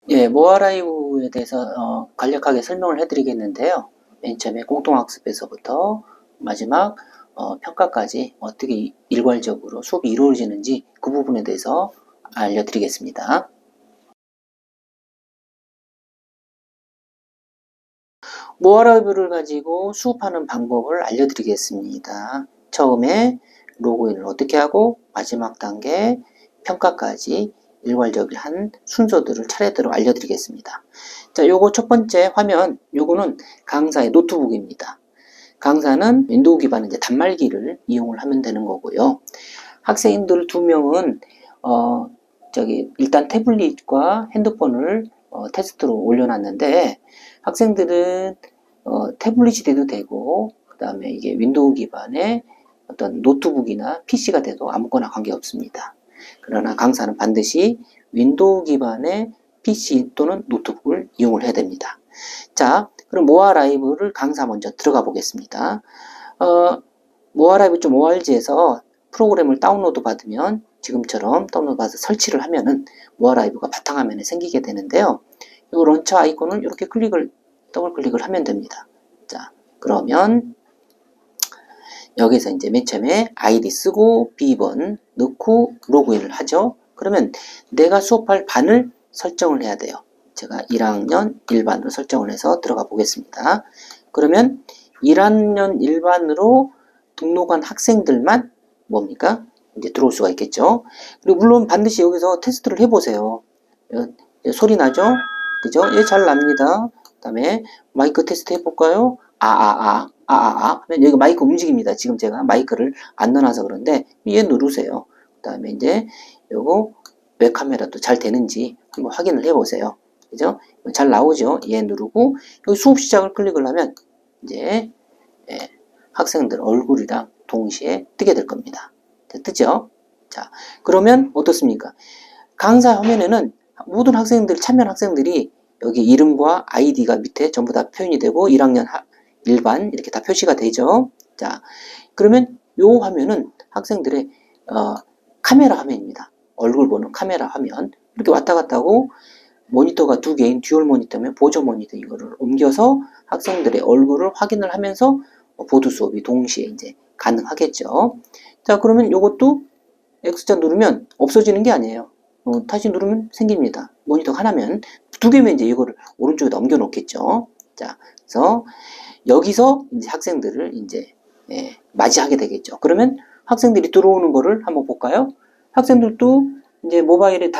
예, 모아라이브에 대해서 간략하게 설명을 해드리겠는데요. 맨 처음에 공통학습에서부터 마지막 평가까지 어떻게 일괄적으로 수업이 이루어지는지 그 부분에 대해서 알려드리겠습니다. 모아라이브를 가지고 수업하는 방법을 알려드리겠습니다. 처음에 로그인을 어떻게 하고 마지막 단계 평가까지 일괄적인 순서들을 차례대로 알려드리겠습니다. 자, 요거 첫 번째 화면, 요거는 강사의 노트북입니다. 강사는 윈도우 기반 이제 단말기를 이용을 하면 되는 거고요. 학생들 2명은 일단 태블릿과 핸드폰을 테스트로 올려놨는데 학생들은 태블릿이 돼도 되고 그 다음에 이게 윈도우 기반의 어떤 노트북이나 PC가 돼도 아무거나 관계없습니다. 그러나 강사는 반드시 윈도우 기반의 PC 또는 노트북을 이용을 해야 됩니다. 자, 그럼 모아 라이브를 강사 먼저 들어가 보겠습니다. 모아 라이브 ORG에서 프로그램을 다운로드 받으면 지금처럼 다운로드 받아서 설치를 하면은 모아 라이브가 바탕화면에 생기게 되는데요. 이 런처 아이콘을 이렇게 더블 클릭을 하면 됩니다. 자, 그러면 여기서 이제 맨 처음에 아이디 쓰고 비번 넣고 로그인을 하죠. 그러면 내가 수업할 반을 설정을 해야 돼요. 제가 1학년 1반으로 설정을 해서 들어가 보겠습니다. 그러면 1학년 1반으로 등록한 학생들만 뭡니까? 이제 들어올 수가 있겠죠. 그리고 물론 반드시 여기서 테스트를 해보세요. 소리 나죠? 그죠? 예, 잘 납니다. 그 다음에 마이크 테스트 해볼까요? 하면 여기 마이크 움직입니다. 지금 제가 마이크를 안 넣어놔서 그런데 얘 누르세요. 그 다음에 이제 요거 웹카메라도 잘 되는지 한번 확인을 해보세요. 그죠? 잘 나오죠? 얘 누르고 여기 수업 시작을 클릭을 하면 이제 예, 학생들 얼굴이랑 동시에 뜨게 될 겁니다. 뜨죠? 자, 그러면 어떻습니까? 강사 화면에는 모든 학생들, 참여한 학생들이 여기 이름과 아이디가 밑에 전부 다 표현이 되고 1학년 1반 이렇게 다 표시가 되죠. 자, 그러면 요 화면은 학생들의 카메라 화면입니다. 얼굴 보는 카메라 화면. 이렇게 왔다 갔다 하고 모니터가 2개인 듀얼 모니터면 보조 모니터 이거를 옮겨서 학생들의 얼굴을 확인을 하면서 보드 수업이 동시에 이제 가능하겠죠. 자, 그러면 요것도 X자 누르면 없어지는 게 아니에요. 다시 누르면 생깁니다. 모니터가 하나면 2개면 이제 이거를 오른쪽에 넘겨 놓겠죠. 자, 그래서 여기서 이제 학생들을 이제 맞이하게 되겠죠. 그러면 학생들이 들어오는 거를 한번 볼까요? 학생들도 이제 모바일에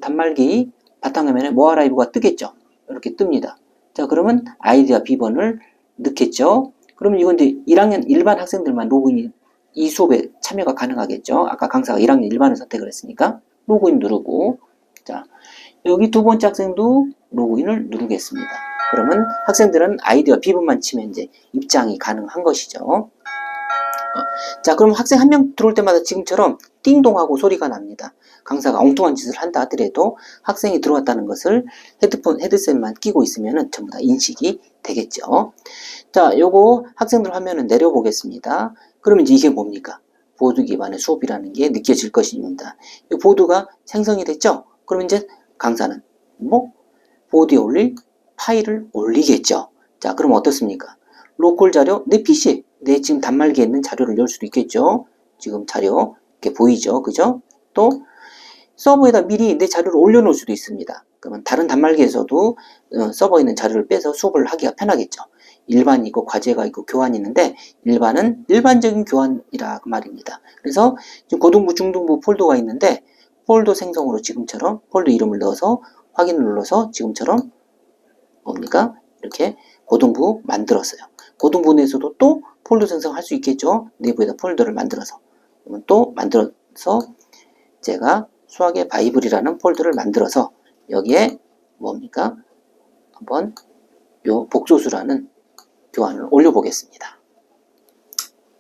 단말기 바탕화면에 모아라이브가 뜨겠죠. 이렇게 뜹니다. 자, 그러면 아이디와 비번을 넣겠죠. 그러면 이건 이제 1학년 일반 학생들만 로그인이 이 수업에 참여가 가능하겠죠. 아까 강사가 1학년 일반을 선택을 했으니까 로그인 누르고 자, 여기 두 번째 학생도 로그인을 누르겠습니다. 그러면 학생들은 아이디와 비번만 치면 이제 입장이 가능한 것이죠. 자, 그럼 학생 한 명 들어올 때마다 지금처럼 띵동하고 소리가 납니다. 강사가 엉뚱한 짓을 한다 하더라도 학생이 들어왔다는 것을 헤드셋만 끼고 있으면 전부 다 인식이 되겠죠. 자, 요거 학생들 화면을 내려보겠습니다. 그러면 이제 이게 뭡니까? 보드 기반의 수업이라는 게 느껴질 것입니다. 이 보드가 생성이 됐죠? 그럼 이제 강사는 보드에 올릴 파일을 올리겠죠. 자, 그럼 어떻습니까? 로컬 자료, 내 PC, 내 지금 단말기에 있는 자료를 열 수도 있겠죠. 지금 자료 이렇게 보이죠, 그죠? 또 서버에다 미리 내 자료를 올려놓을 수도 있습니다. 그러면 다른 단말기에서도 서버에 있는 자료를 빼서 수업을 하기가 편하겠죠. 일반이 있고 과제가 있고 교환이 있는데 일반은 일반적인 교환이라 그 말입니다. 그래서 지금 고등부, 중등부 폴더가 있는데 폴더 생성으로 지금처럼 폴더 이름을 넣어서 확인을 눌러서 지금처럼 뭡니까? 이렇게 고등부 만들었어요. 고등부 내에서도 또 폴더 생성할 수 있겠죠. 내부에다 폴더를 만들어서 또 만들어서 제가 수학의 바이블이라는 폴더를 만들어서 여기에 뭡니까? 한번 요 복소수라는 교환을 올려보겠습니다.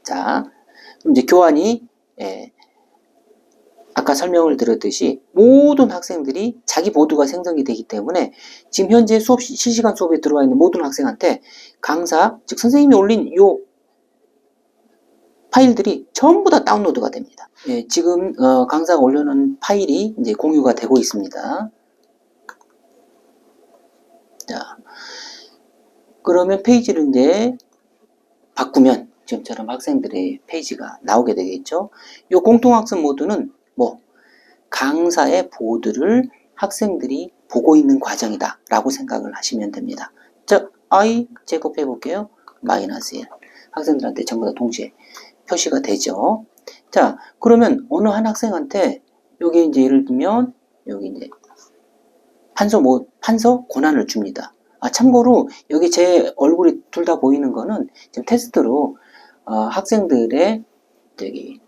자, 그럼 이제 교환이 아까 설명을 드렸듯이 모든 학생들이 자기 보드가 생성이 되기 때문에 지금 현재 실시간 수업에 들어와 있는 모든 학생한테 강사, 즉 선생님이 올린 요 파일들이 전부 다 다운로드가 됩니다. 지금 강사가 올려놓은 파일이 이제 공유가 되고 있습니다. 그러면 페이지를 이제 바꾸면 지금처럼 학생들의 페이지가 나오게 되겠죠. 이 공통학습 모드는 뭐 강사의 보드를 학생들이 보고 있는 과정이다 라고 생각을 하시면 됩니다. 자, I 제곱해 볼게요. 마이너스 1. 학생들한테 전부 다 동시에 표시가 되죠. 자, 그러면 어느 한 학생한테 여기 이제 예를 들면 여기 이제 판서 권한을 줍니다. 참고로 여기 제 얼굴이 둘 다 보이는 거는 지금 테스트로 학생들의 저기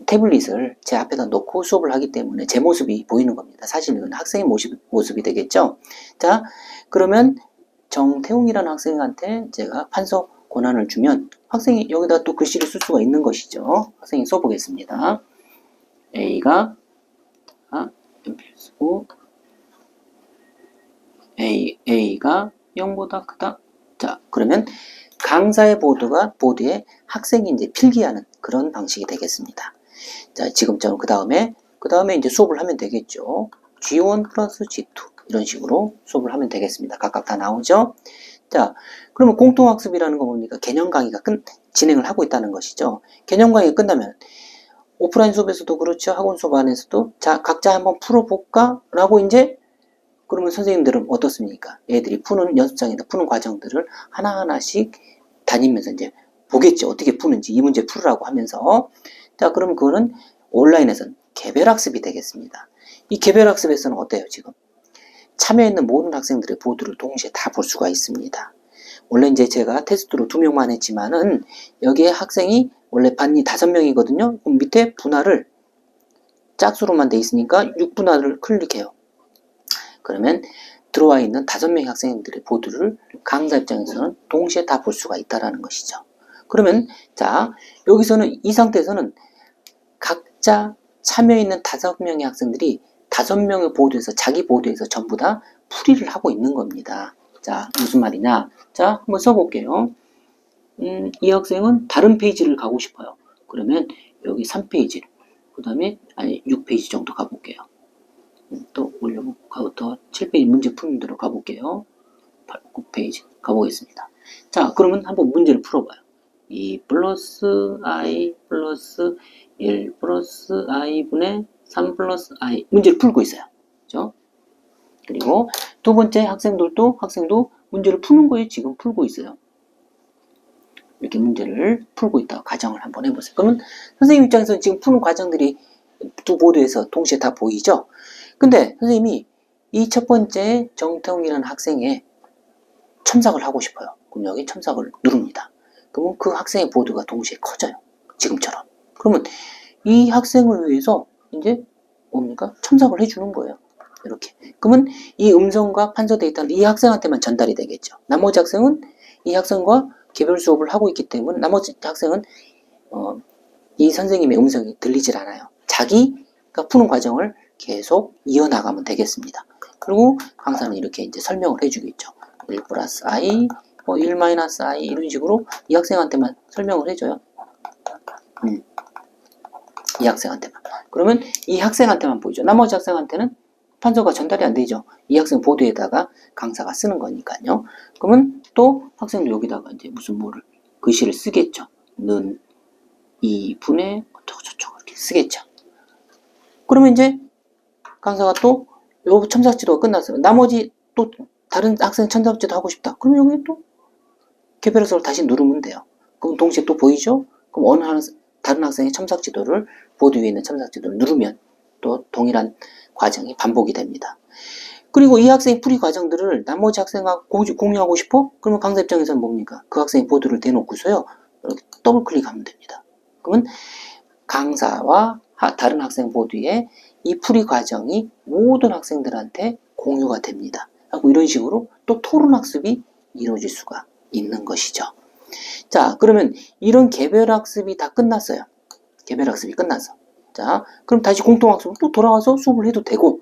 태블릿을 제 앞에다 놓고 수업을 하기 때문에 제 모습이 보이는 겁니다. 사실 이건 학생의 모습이 되겠죠. 자, 그러면 정태웅이라는 학생한테 제가 판서 권한을 주면 학생이 여기다 또 글씨를 쓸 수가 있는 것이죠. 학생이 써보겠습니다. A가 연필 쓰고 A가 0보다 크다. 자, 그러면 강사의 보드에 학생이 이제 필기하는 그런 방식이 되겠습니다. 자, 지금처럼 그 다음에 이제 수업을 하면 되겠죠. G1 플러스 G2 이런 식으로 수업을 하면 되겠습니다. 각각 다 나오죠. 자, 그러면 공통학습이라는 거 뭡니까? 개념 강의가 진행을 하고 있다는 것이죠. 개념 강의가 끝나면 오프라인 수업에서도 그렇죠. 학원 수업 안에서도 자, 각자 한번 풀어볼까? 라고 이제 그러면 선생님들은 어떻습니까? 애들이 연습장에서 푸는 과정들을 하나하나씩 다니면서 이제 보겠죠. 어떻게 푸는지 이 문제 풀으라고 하면서. 자, 그럼 그거는 온라인에서는 개별학습이 되겠습니다. 이 개별학습에서는 어때요, 지금? 참여했는 모든 학생들의 보드를 동시에 다 볼 수가 있습니다. 원래 이제 제가 테스트로 2명만 했지만은 여기에 학생이 원래 반이 5명이거든요. 그럼 밑에 분할을 짝수로만 돼 있으니까 6분할을 클릭해요. 그러면 들어와 있는 5명의 학생들의 보드를 강사 입장에서는 동시에 다 볼 수가 있다는 것이죠. 그러면 자, 여기서는 이 상태에서는 각자 참여 있는 5명의 학생들이 5명의 보드에서 자기 보드에서 전부 다 풀이를 하고 있는 겁니다. 자, 무슨 말이냐? 자, 한번 써볼게요. 이 학생은 다른 페이지를 가고 싶어요. 그러면 여기 3페이지, 그 다음에 6페이지 정도 가볼게요. 또 올려보고 더 7페이지 문제 푸는 대로 가볼게요. 9페이지 가보겠습니다. 자, 그러면 한번 문제를 풀어봐요. 2 플러스 I 플러스 1 플러스 I분의 3 플러스 I 문제를 풀고 있어요. 그죠? 그리고 두 번째 학생도 문제를 푸는 거예요. 지금 풀고 있어요. 이렇게 문제를 풀고 있다고 가정을 한번 해보세요. 그러면 선생님 입장에서 지금 푸는 과정들이 두 보드에서 동시에 다 보이죠? 근데 선생님이 이 첫 번째 정태웅이라는 학생에 첨삭을 하고 싶어요. 그럼 여기 첨삭을 누릅니다. 그러면 그 학생의 보드가 동시에 커져요. 지금처럼. 그러면 이 학생을 위해서 이제 뭡니까? 첨삭을 해주는 거예요. 이렇게. 그러면 이 음성과 판서 데이터는 이 학생한테만 전달이 되겠죠. 나머지 학생은 이 학생과 개별 수업을 하고 있기 때문에 나머지 학생은 이 선생님의 음성이 들리질 않아요. 자기가 푸는 과정을 계속 이어나가면 되겠습니다. 그리고 강사는 이렇게 이제 설명을 해주겠죠. 1 플러스 I, 1 마이너스 I 이런 식으로 이 학생한테만 설명을 해줘요. 이 학생한테만. 그러면 이 학생한테만 보이죠. 나머지 학생한테는 판서가 전달이 안 되죠. 이 학생 보드에다가 강사가 쓰는 거니까요. 그러면 또 학생도 여기다가 이제 무슨 뭐를 글씨를 쓰겠죠. 는 2분의 어쩌고저쩌고 이렇게 쓰겠죠. 그러면 이제 강사가 또 요 첨삭지도가 끝났어요. 나머지 또 다른 학생 첨삭지도 하고 싶다. 그럼 여기 또 개별학습을 다시 누르면 돼요. 그럼 동시에 또 보이죠? 그럼 다른 학생의 첨삭지도를 보드 위에 있는 첨삭지도를 누르면 또 동일한 과정이 반복이 됩니다. 그리고 이 학생의 풀이 과정들을 나머지 학생과 공유하고 싶어? 그러면 강사 입장에서는 뭡니까? 그 학생의 보드를 대놓고서요. 이렇게 더블 클릭하면 됩니다. 그러면 강사와 다른 학생 보드에 이 풀이 과정이 모든 학생들한테 공유가 됩니다. 하고 이런 식으로 또 토론학습이 이루어질 수가 있는 것이죠. 자, 그러면 이런 개별학습이 다 끝났어요. 개별학습이 끝났어. 자, 그럼 다시 공통학습으로 또 돌아와서 수업을 해도 되고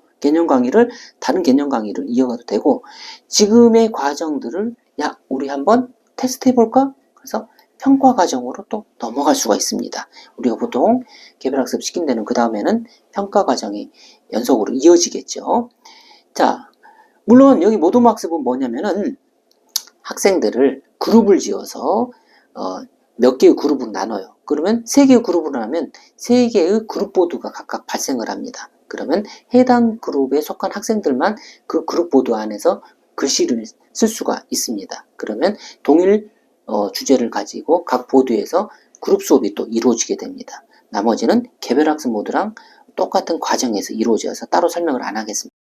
다른 개념 강의를 이어가도 되고 지금의 과정들을 우리 한번 테스트 해볼까? 그래서 평가 과정으로 또 넘어갈 수가 있습니다. 우리가 보통 개별학습 시킨 데는 그 다음에는 평가 과정이 연속으로 이어지겠죠. 자, 물론 여기 모둠학습은 뭐냐면은 학생들을 그룹을 지어서 몇 개의 그룹으로 나눠요. 그러면 3개의 그룹으로 하면 3개의 그룹 보드가 각각 발생을 합니다. 그러면 해당 그룹에 속한 학생들만 그 그룹 보드 안에서 글씨를 쓸 수가 있습니다. 그러면 동일 주제를 가지고 각 보드에서 그룹 수업이 또 이루어지게 됩니다. 나머지는 개별 학습 모드랑 똑같은 과정에서 이루어져서 따로 설명을 안 하겠습니다.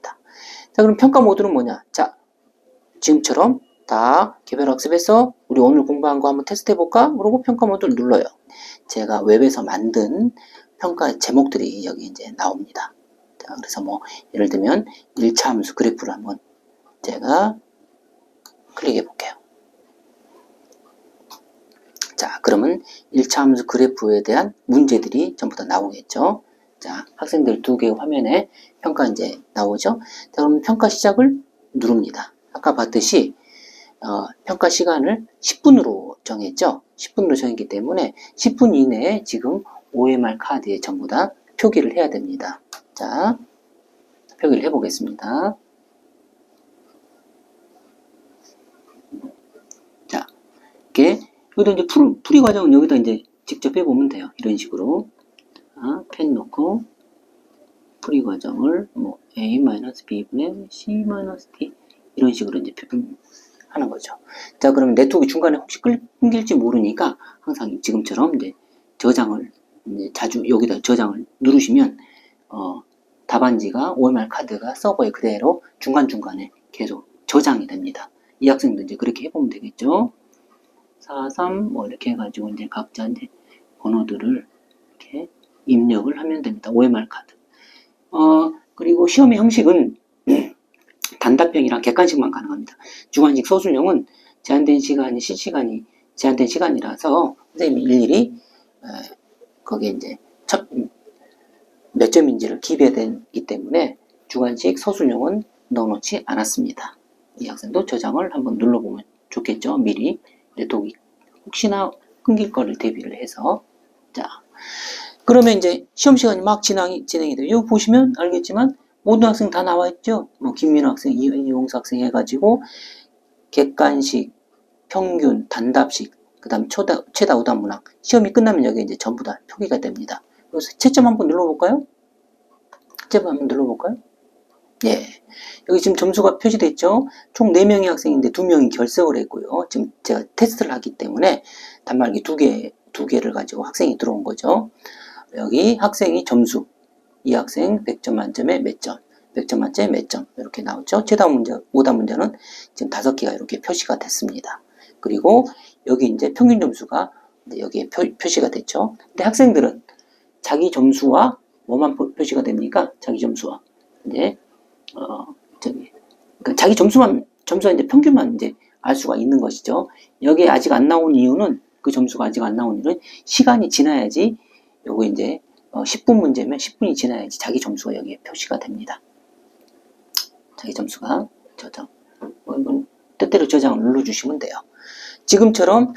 자, 그럼 평가 모드는 뭐냐? 자, 지금처럼 다 개별 학습해서 우리 오늘 공부한 거 한번 테스트 해볼까? 그러고 평가 모드를 눌러요. 제가 웹에서 만든 평가 제목들이 여기 이제 나옵니다. 자, 그래서 뭐 예를 들면 1차 함수 그래프를 한번 제가 클릭해 볼게요. 자, 그러면 1차 함수 그래프에 대한 문제들이 전부 다 나오겠죠. 자, 학생들 2개의 화면에 평가 이제 나오죠. 자, 그럼 평가 시작을 누릅니다. 아까 봤듯이 평가 시간을 10분으로 정했죠. 10분으로 정했기 때문에 10분 이내에 지금 OMR 카드에 전부 다 표기를 해야 됩니다. 자, 표기를 해보겠습니다. 자, 이렇게 여기다 이제 풀이 과정은 여기다 이제 직접 해보면 돼요. 이런 식으로. 자, 펜 놓고 풀이 과정을 뭐 A-B분의 C-D 이런 식으로 이제 하는 거죠. 자, 그러면 네트워크 중간에 혹시 끊길지 모르니까 항상 지금처럼 이제 저장을 이제 자주 여기다 저장을 누르시면 답안지가 OMR 카드가 서버에 그대로 중간중간에 계속 저장이 됩니다. 이 학생도 이제 그렇게 해보면 되겠죠. 43 뭐 이렇게 해가지고 이제 각자 이제 번호들을 이렇게 입력을 하면 됩니다. OMR 카드. 그리고 시험의 형식은 단답형이랑 객관식만 가능합니다. 주관식 소수형은 제한된 시간이 실시간이 제한된 시간이라서 선생님이 일일이 거기에 이제 몇 점인지를 기입해야 되기 때문에 주관식 소수형은 넣어놓지 않았습니다. 이 학생도 저장을 한번 눌러보면 좋겠죠. 미리 네트워크 혹시나 끊길 거를 대비를 해서. 자, 그러면 이제 시험 시간이 막 진행이 돼요. 여기 보시면 알겠지만 모든 학생 다 나와 있죠. 뭐 김민호 학생, 이용수 학생 해가지고 객관식, 평균, 단답식, 그다음 최다 우단 문항 시험이 끝나면 여기 이제 전부 다 표기가 됩니다. 그래서 채점 한번 눌러볼까요? 채점 한번 눌러볼까요? 예. 여기 지금 점수가 표시됐죠? 총 4명의 학생인데 2명이 결석을 했고요. 지금 제가 테스트를 하기 때문에 단말기 2개를 가지고 학생이 들어온 거죠. 여기 학생이 점수, 이 학생 100점 만점에 몇 점, 100점 만점에 몇 점, 이렇게 나오죠. 최다 문제, 오답 문제는 지금 5개가 이렇게 표시가 됐습니다. 그리고 여기 이제 평균 점수가 이제 여기에 표시가 됐죠. 근데 학생들은 자기 점수와 뭐만 표시가 됩니까? 자기 점수와 이제 그러니까 자기 점수와 이제 평균만 이제 알 수가 있는 것이죠. 여기에 아직 안 나온 이유는 그 점수가 아직 안 나온 이유는 시간이 지나야지 요거 이제 10분 문제면 10분이 지나야지 자기 점수가 여기에 표시가 됩니다. 자기 점수가 저장. 이건 때때로 저장을 눌러주시면 돼요. 지금처럼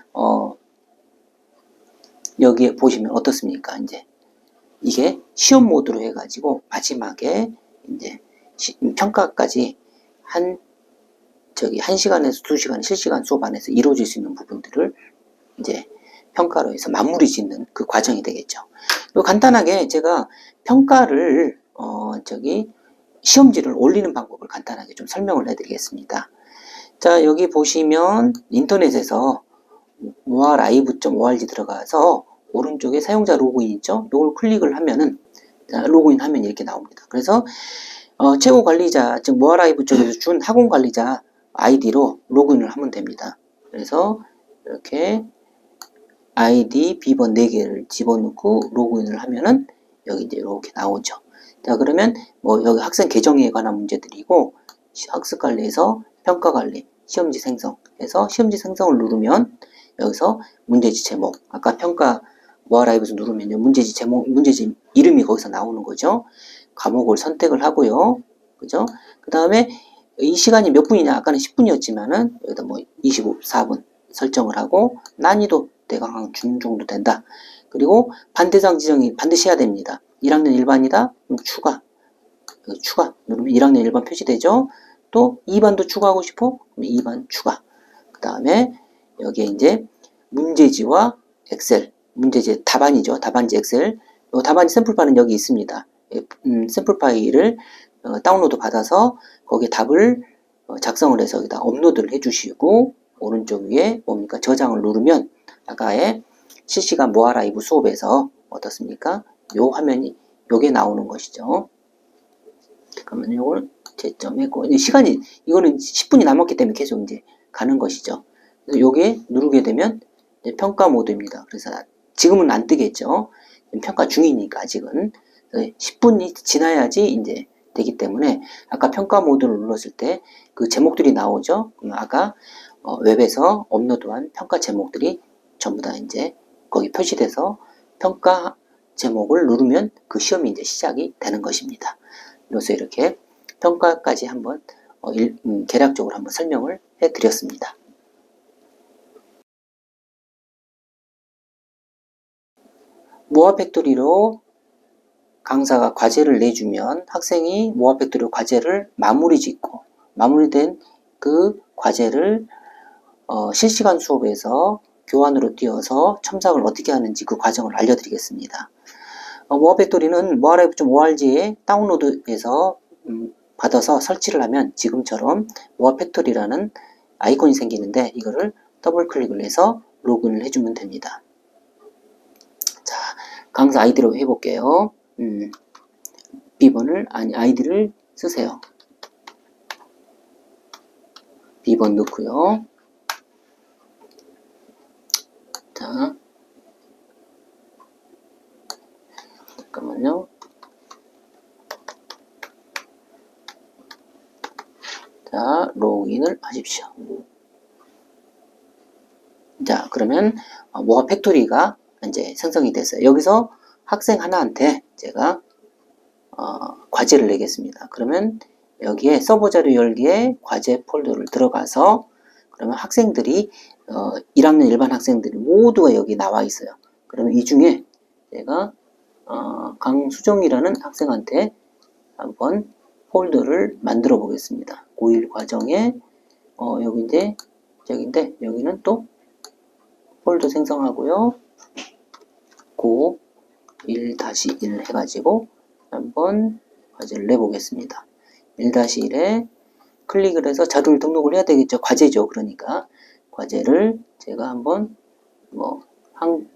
여기에 보시면 어떻습니까? 이제 이게 시험 모드로 해가지고 마지막에 이제 평가까지 1시간에서 2시간 실시간 수업 안에서 이루어질 수 있는 부분들을 이제 평가로 해서 마무리 짓는 그 과정이 되겠죠. 그리고 간단하게 제가 평가를 시험지를 올리는 방법을 간단하게 좀 설명을 해드리겠습니다. 자, 여기 보시면 인터넷에서 moalive.org 들어가서 오른쪽에 사용자 로그인 있죠? 이걸 클릭을 하면은 로그인 화면이 이렇게 나옵니다. 그래서 최고 관리자, 즉 moalive 쪽에서 준 학원 관리자 아이디로 로그인을 하면 됩니다. 그래서 이렇게 아이디, 비번 4개를 집어넣고 로그인을 하면은 여기 이제 이렇게 나오죠. 자, 그러면 뭐 여기 학생 계정에 관한 문제들이고 학습 관리에서 평가 관리, 시험지 생성해서 시험지 생성을 누르면 여기서 문제지 제목, 아까 평가 모아라이브에서 누르면 문제지 제목, 문제지 이름이 거기서 나오는 거죠. 과목을 선택을 하고요. 그죠? 그 다음에 이 시간이 몇 분이냐? 아까는 10분이었지만은 여기다 뭐 24분 설정을 하고 난이도 대강 중 정도 된다. 그리고 반대상 지정이 반드시 해야 됩니다. 1학년 일반이다? 추가 누르면 1학년 일반 표시되죠? 또 2반도 추가하고 싶어? 그럼 2반 추가. 그 다음에 여기에 이제 문제지와 엑셀, 문제지 답안이죠. 답안지 엑셀. 요 답안지 샘플 파일은 여기 있습니다. 샘플 파일을 다운로드 받아서 거기에 답을 작성을 해서 여기다 업로드를 해주시고, 오른쪽 위에 뭡니까? 저장을 누르면 아까의 실시간 모아 라이브 수업에서 어떻습니까? 요 화면이 요게 나오는 것이죠. 그러면 요걸 제점했고, 시간이 이거는 10분이 남았기 때문에 계속 이제 가는 것이죠. 그래서 요게 누르게 되면 이제 평가 모드입니다. 그래서 지금은 안 뜨겠죠. 평가 중이니까 아직은 10분이 지나야지 이제 되기 때문에, 아까 평가 모드를 눌렀을 때 그 제목들이 나오죠. 그럼 아까 웹에서 업로드한 평가 제목들이 전부 다 이제 거기 표시돼서 평가 제목을 누르면 그 시험이 이제 시작이 되는 것입니다. 그래서 이렇게 평가까지 한번 개략적으로 한번 설명을 해드렸습니다. 모아 팩토리로 강사가 과제를 내주면 학생이 모아 팩토리로 과제를 마무리 짓고, 마무리된 그 과제를 실시간 수업에서 교환으로 띄워서 첨삭을 어떻게 하는지 그 과정을 알려드리겠습니다. 모아 팩토리는 moarlive.org에 다운로드해서 받아서 설치를 하면 지금처럼 모아 팩토리라는 아이콘이 생기는데, 이거를 더블 클릭을 해서 로그인을 해주면 됩니다. 자, 강사 아이디로 해볼게요. 아이디를 쓰세요. B번 넣고요. 자, 잠깐만요. 자, 로그인을 하십시오. 자, 그러면 모아 팩토리가 이제 생성이 됐어요. 여기서 학생 하나한테 제가 과제를 내겠습니다. 그러면 여기에 서버 자료 열기에 과제 폴더를 들어가서, 그러면 학생들이 1학년 일반 학생들이 모두가 여기 나와 있어요. 그러면 이 중에 제가 강수정이라는 학생한테 한번 폴더를 만들어 보겠습니다. 고1 과정에 여기인데 저기인데 여기는 또 폴더 생성하고요. 고 1-1 해가지고 한번 과제를 내보겠습니다. 1-1에 클릭을 해서 자료를 등록을 해야 되겠죠. 과제죠. 그러니까 과제를 제가 한번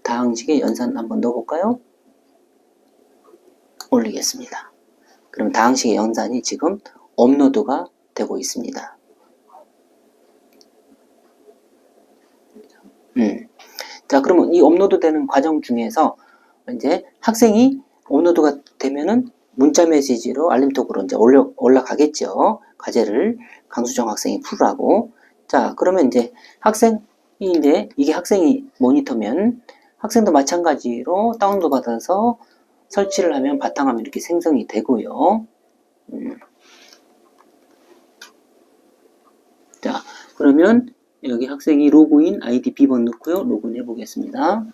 다항식에 연산 한번 넣어볼까요? 올리겠습니다. 그럼 다항식의 연산이 지금 업로드가 되고 있습니다. 자, 그러면 이 업로드 되는 과정 중에서 이제 학생이 업로드가 되면은 문자 메시지로 알림톡으로 이제 올라가겠죠. 과제를 강수정 학생이 풀라고. 자, 그러면 이제 학생이 이게 학생이 모니터면 학생도 마찬가지로 다운로드 받아서 설치를 하면 바탕화면 이렇게 생성이 되고요. 자, 그러면 여기 학생이 로그인 아이디 B번 넣고요. 로그인 해보겠습니다.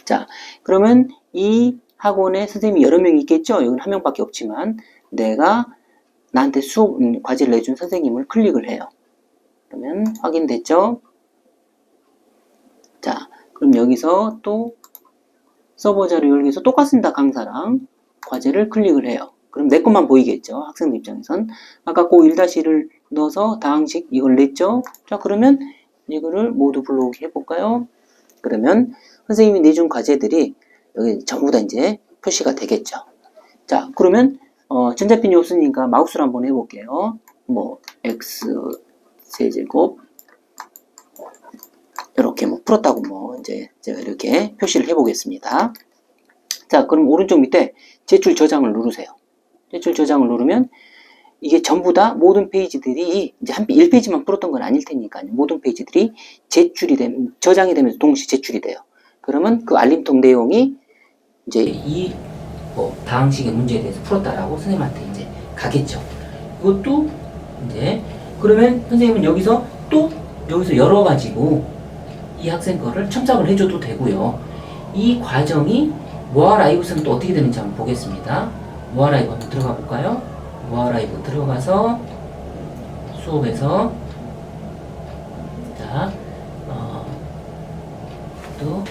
자, 그러면 이 학원에 선생님이 여러 명이 있겠죠? 여기는 한 명밖에 없지만 내가 나한테 과제를 내준 선생님을 클릭을 해요. 그러면 확인됐죠? 자, 그럼 여기서 또 서버 자료 열기에서 똑같습니다. 강사랑 과제를 클릭을 해요. 그럼 내 것만 보이겠죠? 학생들 입장에선. 아까 고 1-1을 넣어서 다항식 이걸 냈죠? 자, 그러면 이거를 모두 불러오기 해볼까요? 그러면 선생님이 내준 과제들이 여기 전부 다 이제 표시가 되겠죠. 자, 그러면 전자핀이 없으니까 마우스로 한번 해볼게요. x 세제곱 이렇게 풀었다고 이제 제가 이렇게 표시를 해보겠습니다. 자, 그럼 오른쪽 밑에 제출 저장을 누르세요. 제출 저장을 누르면 이게 전부 다 모든 페이지들이 이제 1페이지만 풀었던 건 아닐 테니까요. 모든 페이지들이 저장이 되면서 동시에 제출이 돼요. 그러면 그 알림톡 내용이 이제 이 다항식의 문제에 대해서 풀었다라고 선생님한테 이제 가겠죠. 이것도 이제 그러면 선생님은 여기서 열어가지고 이 학생 거를 첨삭을 해줘도 되고요. 이 과정이 모아라이브에서는 또 어떻게 되는지 한번 보겠습니다. 모아라이브 한번 들어가 볼까요? 모아라이브 들어가서 수업에서 자, 또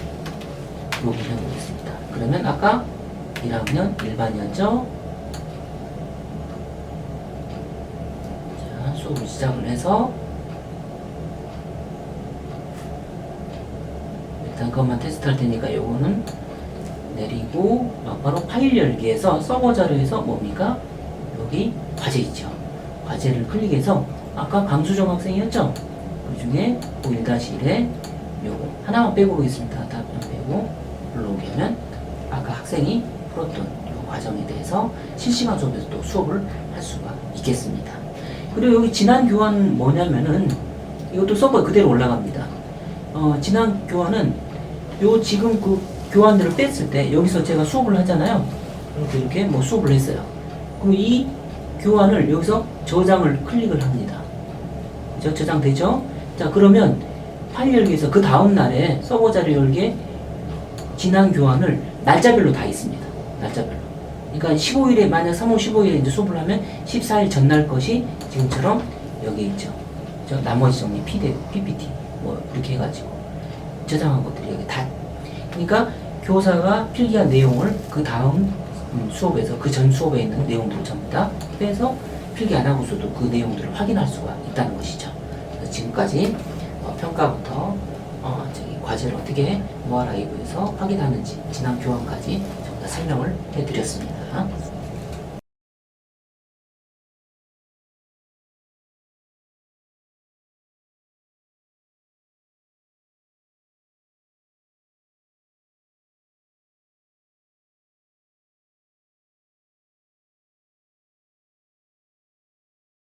로그인해 보겠습니다. 그러면 아까 1학년 일반이었죠? 자, 수업을 시작을 해서 일단 그것만 테스트 할 테니까 요거는 내리고 바로 파일 열기에서 서버 자료에서 뭡니까? 여기 과제 있죠. 과제를 클릭해서 아까 강수정 학생이었죠? 그 중에 1-1에 요거 하나만 빼고 보겠습니다. 답변 빼고 불러오면 아까 학생이 풀었던 요 과정에 대해서 실시간 수업에서 또 수업을 할 수가 있겠습니다. 그리고 여기 지난 교환 뭐냐면은 이것도 서버에 그대로 올라갑니다. 지난 교환은 요 지금 그 교환들을 뺐을 때 여기서 제가 수업을 하잖아요. 이렇게 뭐 수업을 했어요. 그럼 이 교환을 여기서 저장을 클릭을 합니다. 그죠? 저장되죠? 자, 그러면 파일 열기에서 그 다음 날에 서버 자료 열기에 지난 교환을 날짜별로 다 있습니다. 날짜별로. 그러니까 15일에 만약 3월 15일에 이제 수업을 하면 14일 전날 것이 지금처럼 여기 있죠. 저 나머지 정리 PPT 뭐 이렇게 해가지고 저장한 것들이 여기 다. 그러니까 교사가 필기한 내용을 그 다음 수업에서 그 전 수업에 있는 내용들을 전부 다 빼서 필기 안 하고서도 그 내용들을 확인할 수가 있다는 것이죠. 그래서 지금까지 평가부터 과제를 어떻게 노아라이브에서 확인하는지 지난 교환까지 전부 다 설명을 해드렸습니다.